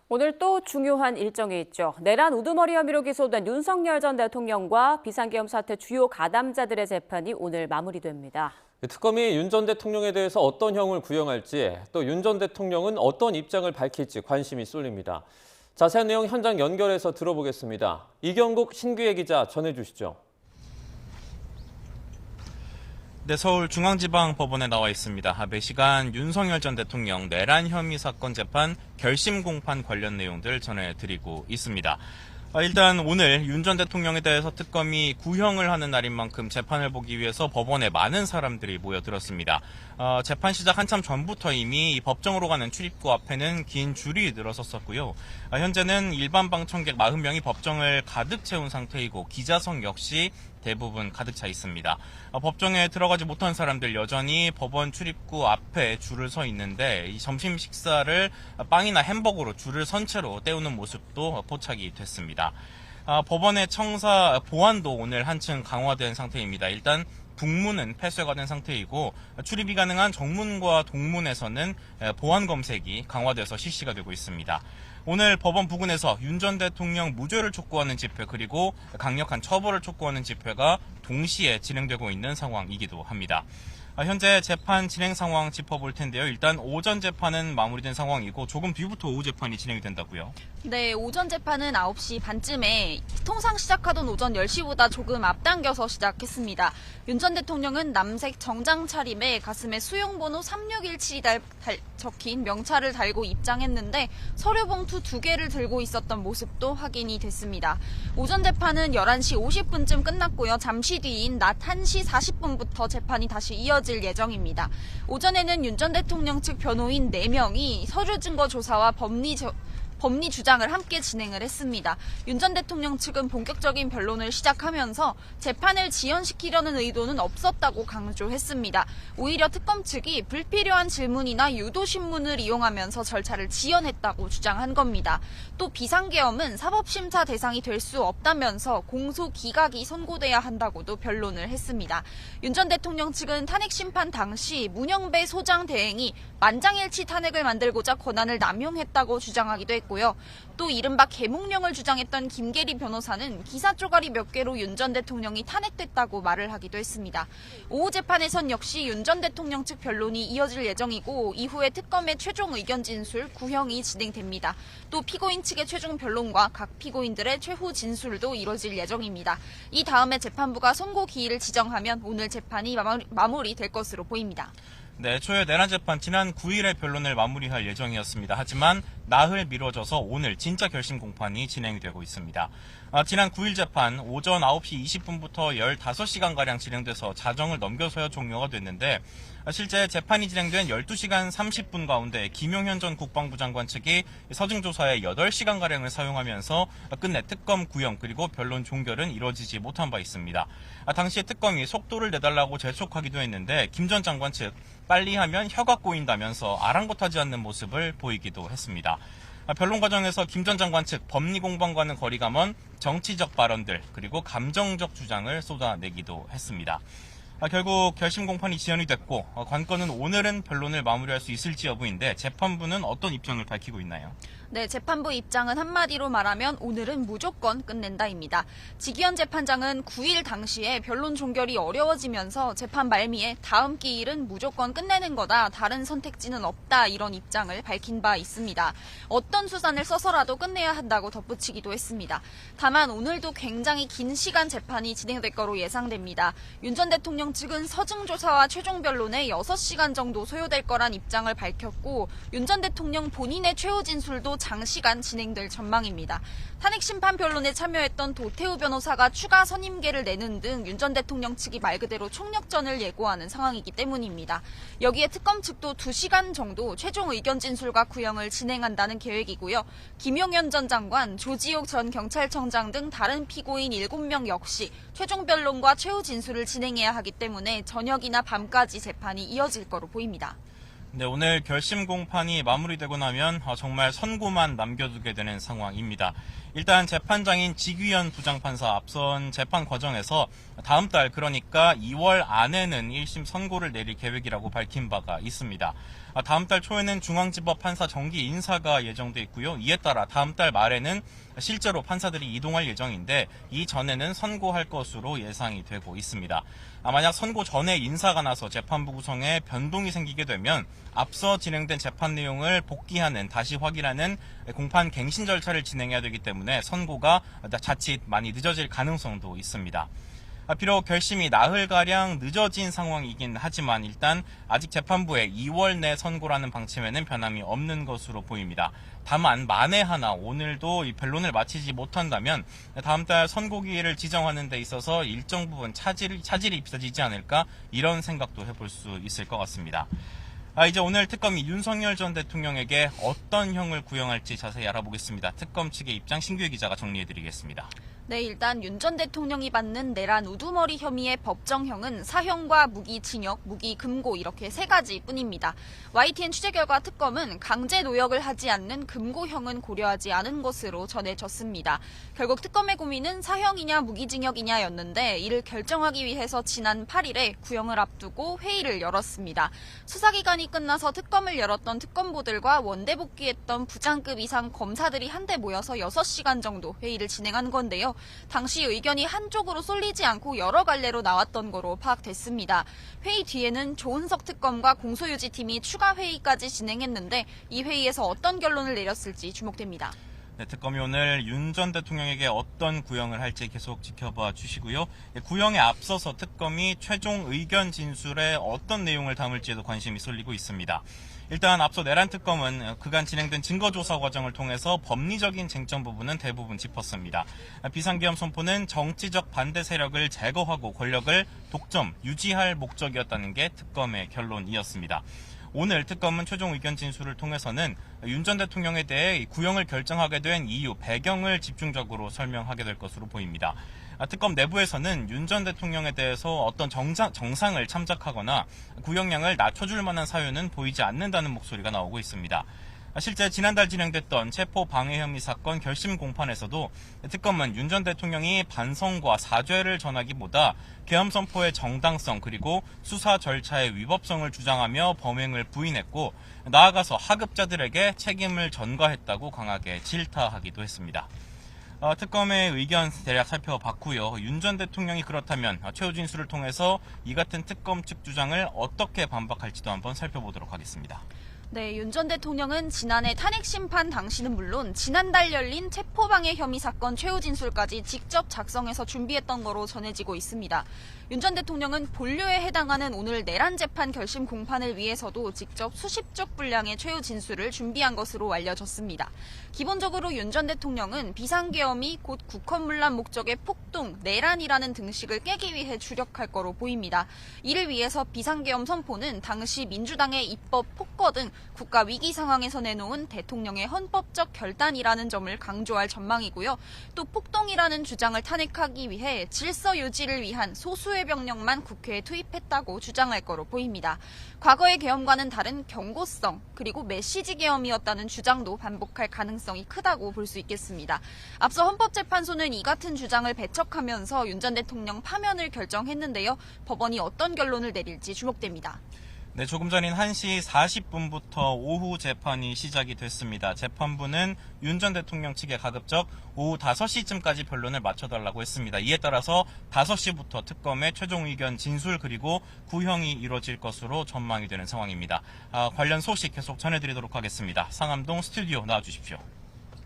오늘 또 중요한 일정이 있죠. 내란 우두머리 혐의로 기소된 윤석열 전 대통령과 비상계엄 사태 주요 가담자들의 재판이 오늘 마무리됩니다. 특검이 윤 전 대통령에 대해서 어떤 형을 구형할지, 또 윤 전 대통령은 어떤 입장을 밝힐지 관심이 쏠립니다. 자세한 내용 현장 연결해서 들어보겠습니다. 이경국 신규혜 기자 전해주시죠. 네, 서울중앙지방법원에 나와 있습니다. 매시간 윤석열 전 대통령 내란 혐의 사건 재판 결심 공판 관련 내용들 전해드리고 있습니다. 일단 오늘 윤 전 대통령에 대해서 특검이 구형을 하는 날인 만큼 재판을 보기 위해서 법원에 많은 사람들이 모여들었습니다. 재판 시작 한참 전부터 이미 이 법정으로 가는 출입구 앞에는 긴 줄이 늘어섰었고요. 현재는 일반 방청객 40명이 법정을 가득 채운 상태이고 기자석 역시 대부분 가득 차 있습니다. 법정에 들어가지 못한 사람들 여전히 법원 출입구 앞에 줄을 서 있는데 이 점심 식사를 빵이나 햄버거로 줄을 선 채로 때우는 모습도 포착이 됐습니다. 법원의 청사 보안도 오늘 한층 강화된 상태입니다. 일단 북문은 폐쇄가 된 상태이고 출입이 가능한 정문과 동문에서는 보안 검색이 강화돼서 실시가 되고 있습니다. 오늘 법원 부근에서 윤 전 대통령 무죄를 촉구하는 집회 그리고 강력한 처벌을 촉구하는 집회가 동시에 진행되고 있는 상황이기도 합니다. 현재 재판 진행 상황 짚어볼 텐데요. 일단 오전 재판은 마무리된 상황이고 조금 뒤부터 오후 재판이 진행이 된다고요? 네, 오전 재판은 9시 반쯤에 통상 시작하던 오전 10시보다 조금 앞당겨서 시작했습니다. 윤 전 대통령은 남색 정장 차림에 가슴에 수용번호 3617이 적힌 명찰을 달고 입장했는데 서류 봉투 2개를 들고 있었던 모습도 확인이 됐습니다. 오전 재판은 11시 50분쯤 끝났고요. 잠시 뒤인 낮 1시 40분부터 재판이 다시 이어질 예정입니다. 오전에는 윤 전 대통령 측 변호인 4명이 서류 증거 조사와 법리 주장을 함께 진행을 했습니다. 윤 전 대통령 측은 본격적인 변론을 시작하면서 재판을 지연시키려는 의도는 없었다고 강조했습니다. 오히려 특검 측이 불필요한 질문이나 유도신문을 이용하면서 절차를 지연했다고 주장한 겁니다. 또 비상계엄은 사법심사 대상이 될 수 없다면서 공소 기각이 선고돼야 한다고도 변론을 했습니다. 윤 전 대통령 측은 탄핵심판 당시 문영배 소장 대행이 만장일치 탄핵을 만들고자 권한을 남용했다고 주장하기도 했고요. 또 이른바 계몽령을 주장했던 김계리 변호사는 기사 쪼가리 몇 개로 윤 전 대통령이 탄핵됐다고 말을 하기도 했습니다. 오후 재판에선 역시 윤 전 대통령 측 변론이 이어질 예정이고 이후에 특검의 최종 의견 진술, 구형이 진행됩니다. 또 피고인 측의 최종 변론과 각 피고인들의 최후 진술도 이뤄질 예정입니다. 이 다음에 재판부가 선고 기일을 지정하면 오늘 재판이 마무리될 것으로 보입니다. 네, 초의 내란 재판 지난 9일에 변론을 마무리할 예정이었습니다. 하지만 나흘 미뤄져서 오늘 진짜 결심 공판이 진행이 되고 있습니다. 지난 9일 재판 오전 9시 20분부터 15시간가량 진행돼서 자정을 넘겨서야 종료가 됐는데 실제 재판이 진행된 12시간 30분 가운데 김용현 전 국방부 장관 측이 서증조사에 8시간가량을 사용하면서 끝내 특검 구형 그리고 변론 종결은 이루어지지 못한 바 있습니다. 당시에 특검이 속도를 내달라고 재촉하기도 했는데 김 전 장관 측 빨리 하면 혀가 꼬인다면서 아랑곳하지 않는 모습을 보이기도 했습니다. 변론 과정에서 김 전 장관 측 법리 공방과는 거리가 먼 정치적 발언들 그리고 감정적 주장을 쏟아내기도 했습니다. 결국 결심 공판이 지연이 됐고 관건은 오늘은 변론을 마무리할 수 있을지 여부인데 재판부는 어떤 입장을 밝히고 있나요? 네, 재판부 입장은 한마디로 말하면 오늘은 무조건 끝낸다입니다. 지기현 재판장은 9일 당시에 변론 종결이 어려워지면서 재판 말미에 다음 기일은 무조건 끝내는 거다, 다른 선택지는 없다 이런 입장을 밝힌 바 있습니다. 어떤 수단을 써서라도 끝내야 한다고 덧붙이기도 했습니다. 다만 오늘도 굉장히 긴 시간 재판이 진행될 거로 예상됩니다. 윤 전 대통령 측은 서증조사와 최종 변론에 6시간 정도 소요될 거란 입장을 밝혔고 윤 전 대통령 본인의 최후 진술도 장시간 진행될 전망입니다. 탄핵심판 변론에 참여했던 도태우 변호사가 추가 선임계를 내는 등 윤 전 대통령 측이 말 그대로 총력전을 예고하는 상황이기 때문입니다. 여기에 특검 측도 2시간 정도 최종 의견 진술과 구형을 진행한다는 계획이고요. 김용현 전 장관, 조지옥 전 경찰청장 등 다른 피고인 7명 역시 최종 변론과 최후 진술을 진행해야 하기 때문에 저녁이나 밤까지 재판이 이어질 거로 보입니다. 네, 오늘 결심 공판이 마무리되고 나면 정말 선고만 남겨두게 되는 상황입니다. 일단 재판장인 지규현 부장판사 앞선 재판 과정에서 다음 달 그러니까 2월 안에는 1심 선고를 내릴 계획이라고 밝힌 바가 있습니다. 다음 달 초에는 중앙지법 판사 정기 인사가 예정돼 있고요. 이에 따라 다음 달 말에는 실제로 판사들이 이동할 예정인데 이전에는 선고할 것으로 예상이 되고 있습니다. 만약 선고 전에 인사가 나서 재판부 구성에 변동이 생기게 되면 앞서 진행된 재판 내용을 복귀하는, 다시 확인하는 공판 갱신 절차를 진행해야 되기 때문에 선고가 자칫 많이 늦어질 가능성도 있습니다. 비록 결심이 나흘가량 늦어진 상황이긴 하지만 일단 아직 재판부의 2월 내 선고라는 방침에는 변함이 없는 것으로 보입니다. 다만 만에 하나 오늘도 이 변론을 마치지 못한다면 다음 달 선고기일을 지정하는 데 있어서 일정 부분 차질이 빚어지지 않을까, 이런 생각도 해볼 수 있을 것 같습니다. 이제 오늘 특검이 윤석열 전 대통령에게 어떤 형을 구형할지 자세히 알아보겠습니다. 특검 측의 입장 신규혜 기자가 정리해드리겠습니다. 네, 일단 윤 전 대통령이 받는 내란 우두머리 혐의의 법정형은 사형과 무기징역, 무기금고 이렇게 세 가지 뿐입니다. YTN 취재 결과 특검은 강제 노역을 하지 않는 금고형은 고려하지 않은 것으로 전해졌습니다. 결국 특검의 고민은 사형이냐 무기징역이냐였는데 이를 결정하기 위해서 지난 8일에 구형을 앞두고 회의를 열었습니다. 수사기간이 끝나서 특검을 열었던 특검보들과 원대 복귀했던 부장급 이상 검사들이 한데 모여서 6시간 정도 회의를 진행한 건데요. 당시 의견이 한쪽으로 쏠리지 않고 여러 갈래로 나왔던 거로 파악됐습니다. 회의 뒤에는 조은석 특검과 공소유지팀이 추가 회의까지 진행했는데 이 회의에서 어떤 결론을 내렸을지 주목됩니다. 네, 특검이 오늘 윤 전 대통령에게 어떤 구형을 할지 계속 지켜봐 주시고요. 구형에 앞서서 특검이 최종 의견 진술에 어떤 내용을 담을지에도 관심이 쏠리고 있습니다. 일단 앞서 내란 특검은 그간 진행된 증거조사 과정을 통해서 법리적인 쟁점 부분은 대부분 짚었습니다. 비상계엄 선포는 정치적 반대 세력을 제거하고 권력을 독점, 유지할 목적이었다는 게 특검의 결론이었습니다. 오늘 특검은 최종 의견 진술을 통해서는 윤 전 대통령에 대해 구형을 결정하게 된 이유, 배경을 집중적으로 설명하게 될 것으로 보입니다. 특검 내부에서는 윤 전 대통령에 대해서 어떤 정상을 참작하거나 구형량을 낮춰줄 만한 사유는 보이지 않는다는 목소리가 나오고 있습니다. 실제 지난달 진행됐던 체포방해 혐의 사건 결심 공판에서도 특검은 윤 전 대통령이 반성과 사죄를 전하기보다 계엄 선포의 정당성 그리고 수사 절차의 위법성을 주장하며 범행을 부인했고, 나아가서 하급자들에게 책임을 전가했다고 강하게 질타하기도 했습니다. 특검의 의견 대략 살펴봤고요. 윤 전 대통령이 그렇다면 최후 진술을 통해서 이 같은 특검 측 주장을 어떻게 반박할지도 한번 살펴보도록 하겠습니다. 네, 윤 전 대통령은 지난해 탄핵 심판 당시는 물론 지난달 열린 체포방해 혐의 사건 최후 진술까지 직접 작성해서 준비했던 거로 전해지고 있습니다. 윤 전 대통령은 본료에 해당하는 오늘 내란 재판 결심 공판을 위해서도 직접 수십 쪽 분량의 최후 진술을 준비한 것으로 알려졌습니다. 기본적으로 윤 전 대통령은 비상계엄이 곧 국헌문란 목적의 폭동, 내란이라는 등식을 깨기 위해 주력할 거로 보입니다. 이를 위해서 비상계엄 선포는 당시 민주당의 입법 폭거 등 국가 위기 상황에서 내놓은 대통령의 헌법적 결단이라는 점을 강조할 전망이고요. 또 폭동이라는 주장을 탄핵하기 위해 질서 유지를 위한 소수의 병력만 국회에 투입했다고 주장할 거로 보입니다. 과거의 계엄과는 다른 경고성 그리고 메시지 계엄이었다는 주장도 반복할 가능성이 크다고 볼 수 있겠습니다. 앞서 헌법재판소는 이 같은 주장을 배척하면서 윤 전 대통령 파면을 결정했는데요. 법원이 어떤 결론을 내릴지 주목됩니다. 네, 조금 전인 1시 40분부터 오후 재판이 시작이 됐습니다. 재판부는 윤 전 대통령 측에 가급적 오후 5시쯤까지 변론을 마쳐달라고 했습니다. 이에 따라서 5시부터 특검의 최종 의견 진술 그리고 구형이 이루어질 것으로 전망이 되는 상황입니다. 관련 소식 계속 전해드리도록 하겠습니다. 상암동 스튜디오 나와주십시오.